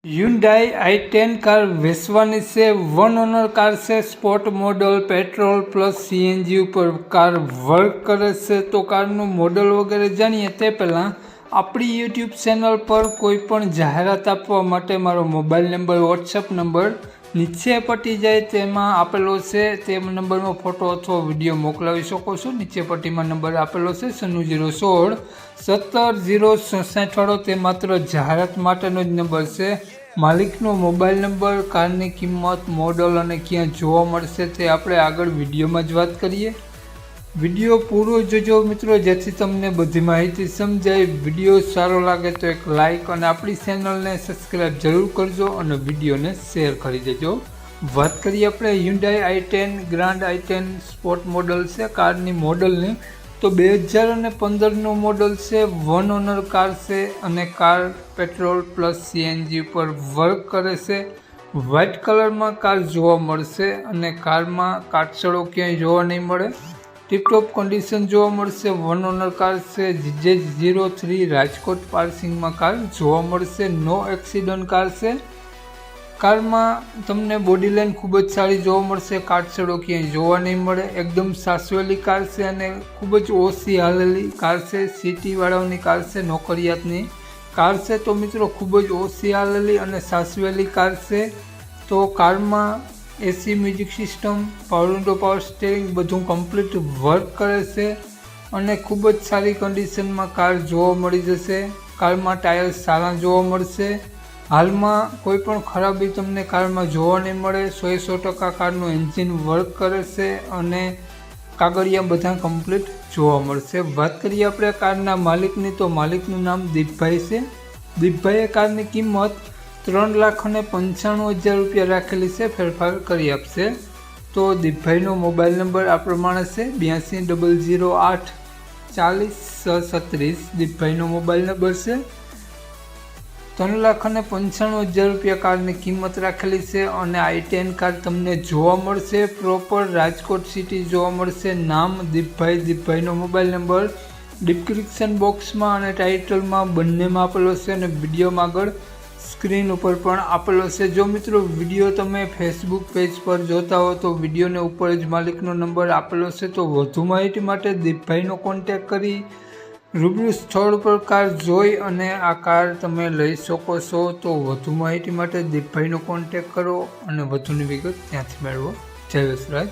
Hyundai i10 car વેચવાની છે। One honour car છે, sport model, petrol plus CNG ઉપર કાર વર્ક કરે છે। તો કારનું મોડલ વગેરે જાણીએ તે પહેલાં આપણી યુટ્યુબ ચેનલ પર કોઈ પણ જાહેરાત આપવા માટે મારો મોબાઈલ નંબર, વોટ્સઅપ નંબર નીચે પટ્ટી જાય તેમાં આપેલો છે। તે નંબરમાં ફોટો અથવા વિડીયો મોકલાવી શકો છો। નીચે પટ્ટીમાં નંબર આપેલો છે 9016 17 067 વાળો। તે માત્ર જાહેરાત માટેનો જ નંબર છે। માલિકનો મોબાઈલ નંબર, કારની કિંમત, મોડલ અને ક્યાં જોવા મળશે તે આપણે આગળ વિડીયોમાં જ વાત કરીએ। વિડીયો પૂરો જોજો મિત્રો, જેથી તમને બધી માહિતી સમજાય। વિડીયો સારો લાગે તો એક લાઇક અને આપણી ચેનલને સબસ્ક્રાઈબ જરૂર કરજો અને વિડીયોને શેર કરી દેજો। વાત કરીએ આપણે Hyundai i10 grand i10 sport model છે કારની મોડલની, તો 2015નું મોડલ છે। વન ઓનર કાર છે અને કાર પેટ્રોલ પ્લસ સીએનજી ઉપર વર્ક કરે છે। વ્હાઇટ કલરમાં કાર જોવા મળશે અને કારમાં કાટસળો ક્યાંય જોવા નહીં મળે। ટીપટોપ કન્ડિશન જોવા મળશે। વન ઓનર કાર છે। GJ03 રાજકોટ પાર્સિંગમાં કાર જોવા મળશે। નો એક્સિડન્ટ કાર છે। કારમાં તમને બોડી લાઇન ખૂબ જ સારી જોવા મળશે। કાટસળો ક્યાંય જોવા નહીં મળે। એકદમ સાસવેલી કાર છે અને ખૂબ જ ઓછી હાલેલી કાર છે। સિટીવાળાઓની કાર છે, નોકરિયાતની કાર છે। તો મિત્રો ખૂબ જ ઓછી હાલેલી અને સાસવેલી કાર છે। તો કારમાં AC, music system, power window, power steering બધું કમ્પ્લીટ વર્ક કરે છે અને ખૂબ જ સારી કન્ડિશનમાં કાર જોવા મળી જશે। કારમાં ટાયર સારા જોવા મળશે। હાલમાં કોઈ પણ ખરાબી તમને કારમાં જોવા નહીં મળે। 100% કારનું એન્જિન વર્ક કરે છે અને કાગળિયા બધા કમ્પ્લીટ જોવા મળશે। વાત કરીએ આપણે કારના માલિકની, તો માલિકનું નામ દીપભાઈ છે। દીપભાઈએ કારની કિંમત 3,95,000 રૂપિયા રાખેલી છે, ફેરફાર કરી આપશે। તો દીપભાઈનો મોબાઈલ નંબર આ પ્રમાણે છે 82 008 40 636 દીપભાઈનો મોબાઈલ નંબર છે। 3,95,000 રૂપિયા કારની કિંમત રાખેલી છે અને i10 કાર તમને જોવા મળશે। પ્રોપર રાજકોટ સિટી જોવા મળશે। નામ દીપભાઈ, દીપભાઈનો મોબાઈલ નંબર ડિસ્ક્રિપ્શન બોક્સમાં અને ટાઇટલમાં બંનેમાં આપેલો છે અને વિડીયોમાં આગળ સ્ક્રીન ઉપર પણ આપેલો છે। જો મિત્રો વિડીયો તમે ફેસબુક પેજ પર જોતા હો તો વિડીયોને ઉપર જ માલિકનો નંબર આપેલો છે। તો વધુ માહિતી માટે દીપભાઈનો કોન્ટેક્ટ કરી રૂબરૂ સ્થળ પર કાર જોઈ અને આ કાર તમે લઈ શકો છો। તો વધુ માહિતી માટે દીપભાઈનો કોન્ટેક્ટ કરો અને વધુની વિગત ત્યાંથી મેળવો। જય વસરાજ।